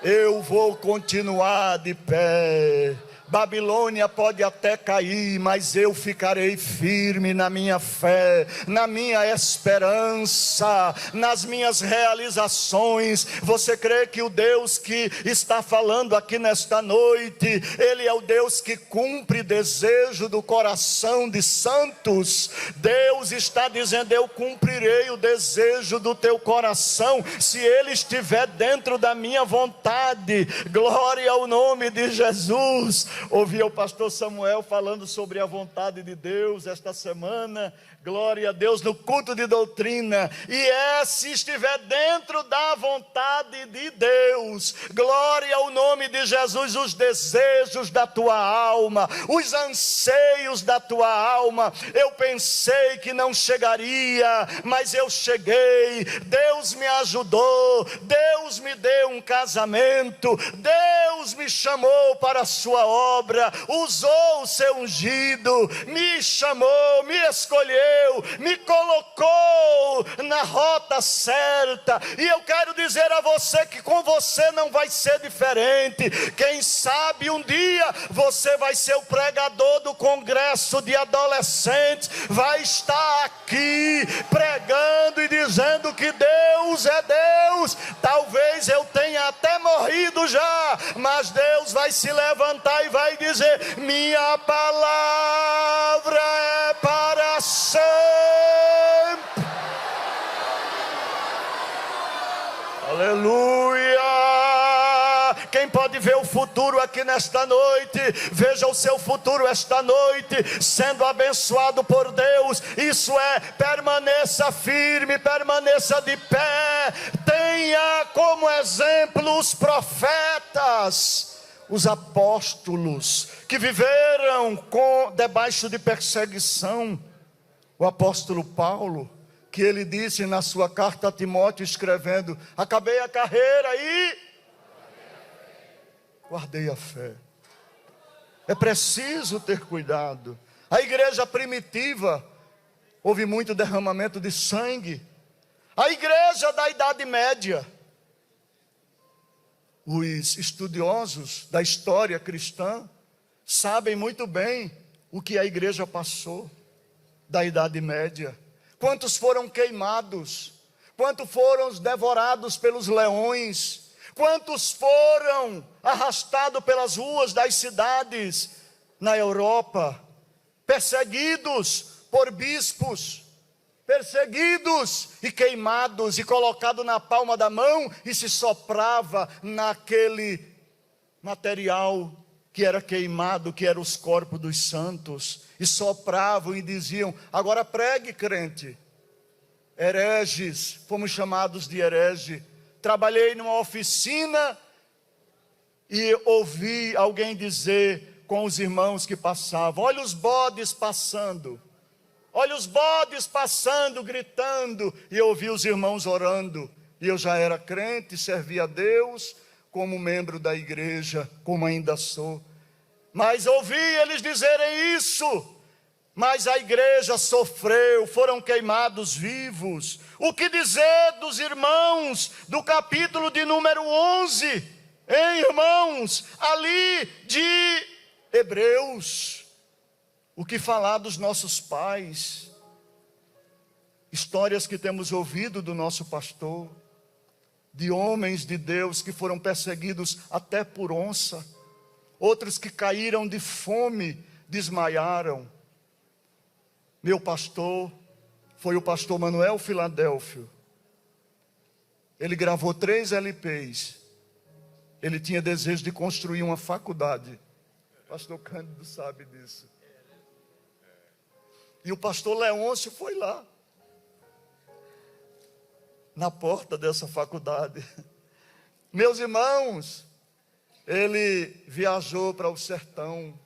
eu vou continuar de pé. Babilônia pode até cair, mas eu ficarei firme na minha fé, na minha esperança, nas minhas realizações. Você crê que o Deus que está falando aqui nesta noite, Ele é o Deus que cumpre desejo do coração de santos? Deus está dizendo: eu cumprirei o desejo do teu coração, se ele estiver dentro da minha vontade. Glória ao nome de Jesus. Ouvi o pastor Samuel falando sobre a vontade de Deus esta semana. Glória a Deus, no culto de doutrina. E se estiver dentro da vontade de Deus, glória ao nome de Jesus, os desejos da tua alma, os anseios da tua alma. Eu pensei que não chegaria, mas eu cheguei. Deus me ajudou, Deus me deu um casamento, Deus me chamou para a sua obra, usou o seu ungido, me chamou, me escolheu, me colocou na rota certa. E eu quero dizer a você que com você não vai ser diferente. Quem sabe um dia você vai ser o pregador do congresso de adolescentes, vai estar aqui pregando e dizendo que Deus é Deus. Talvez eu tenha até morrido já, mas Deus vai se levantar e vai dizer: minha palavra é para sempre. Aleluia! Quem pode ver o futuro aqui nesta noite, veja o seu futuro esta noite, sendo abençoado por Deus. Isso é, permaneça firme, permaneça de pé. Tenha como exemplo os profetas, os apóstolos que viveram debaixo de perseguição. O apóstolo Paulo, que ele disse na sua carta a Timóteo, escrevendo: acabei a carreira e guardei a fé. É preciso ter cuidado. A igreja primitiva, houve muito derramamento de sangue. A igreja da Idade Média, os estudiosos da história cristã sabem muito bem o que a igreja passou da Idade Média. Quantos foram queimados, Quantos foram devorados pelos leões? Quantos foram arrastados pelas ruas das cidades na Europa, perseguidos por bispos, perseguidos e queimados e colocados na palma da mão e se soprava naquele material que era queimado, que eram os corpos dos santos, e sopravam e diziam: agora pregue, crente. Hereges, fomos chamados de herege. Trabalhei numa oficina e ouvi alguém dizer com os irmãos que passavam: olha os bodes passando, olha os bodes passando, gritando. E eu ouvi os irmãos orando, e eu já era crente, servia a Deus como membro da igreja, como ainda sou. Mas ouvi eles dizerem isso. Mas a igreja sofreu, foram queimados vivos. O que dizer dos irmãos do capítulo de número 11, hein, irmãos, ali de Hebreus? O que falar dos nossos pais? Histórias que temos ouvido do nosso pastor, de homens de Deus que foram perseguidos até por onça, outros que caíram de fome, desmaiaram. Meu pastor foi o pastor Manuel Filadélfio. Ele gravou 3 LPs. Ele tinha desejo de construir uma faculdade. O pastor Cândido sabe disso. E o pastor Leôncio foi lá, na porta dessa faculdade. Meus irmãos, ele viajou para o sertão,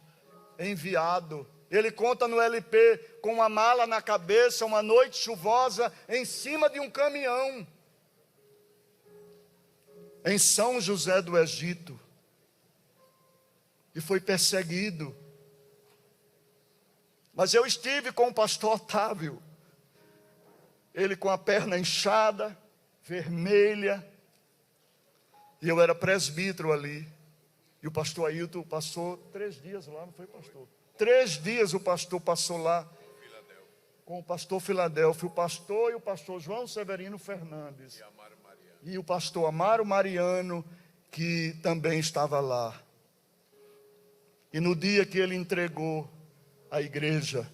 enviado. Ele conta no LP com uma mala na cabeça, uma noite chuvosa, em cima de um caminhão, em São José do Egito, e foi perseguido. Mas eu estive com o pastor Otávio, ele com a perna inchada, vermelha, e eu era presbítero ali, e o pastor Ailton passou 3 dias lá, não foi, pastor? 3 dias o pastor passou lá com o pastor Filadélfio, o pastor e o pastor João Severino Fernandes e o pastor Amaro Mariano, que também estava lá. E no dia que ele entregou a igreja,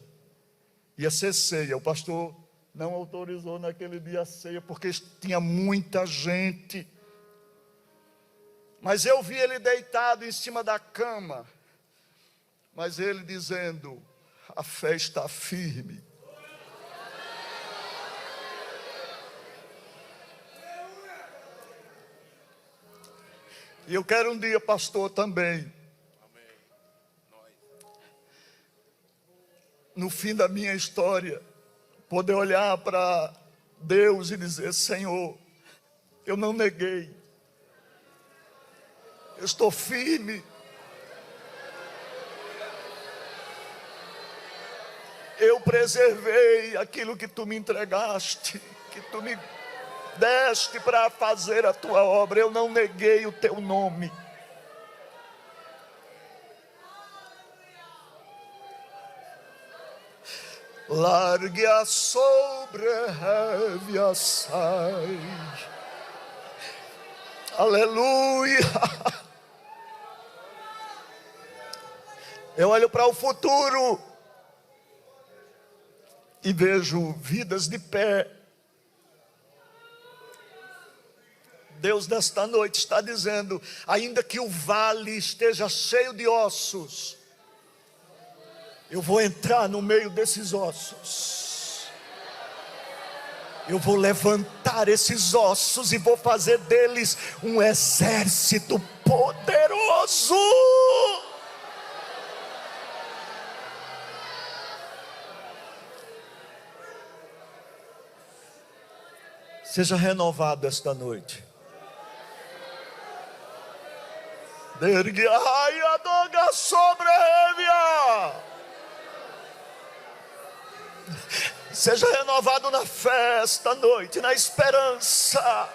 ia ser ceia. O pastor não autorizou naquele dia a ceia, porque tinha muita gente. Mas eu vi ele deitado em cima da cama, mas ele dizendo: a fé está firme. E eu quero um dia, pastor, também, no fim da minha história, poder olhar para Deus e dizer: Senhor, eu não neguei, eu estou firme. Eu preservei aquilo que tu me entregaste, que tu me deste para fazer a tua obra. Eu não neguei o teu nome. Largue a sobrevia sai. Aleluia. Eu olho para o futuro e vejo vidas de pé. Deus nesta noite está dizendo: ainda que o vale esteja cheio de ossos, eu vou entrar no meio desses ossos. Eu vou levantar esses ossos e vou fazer deles um exército poderoso. Seja renovado esta noite. Seja renovado na fé esta noite, na esperança.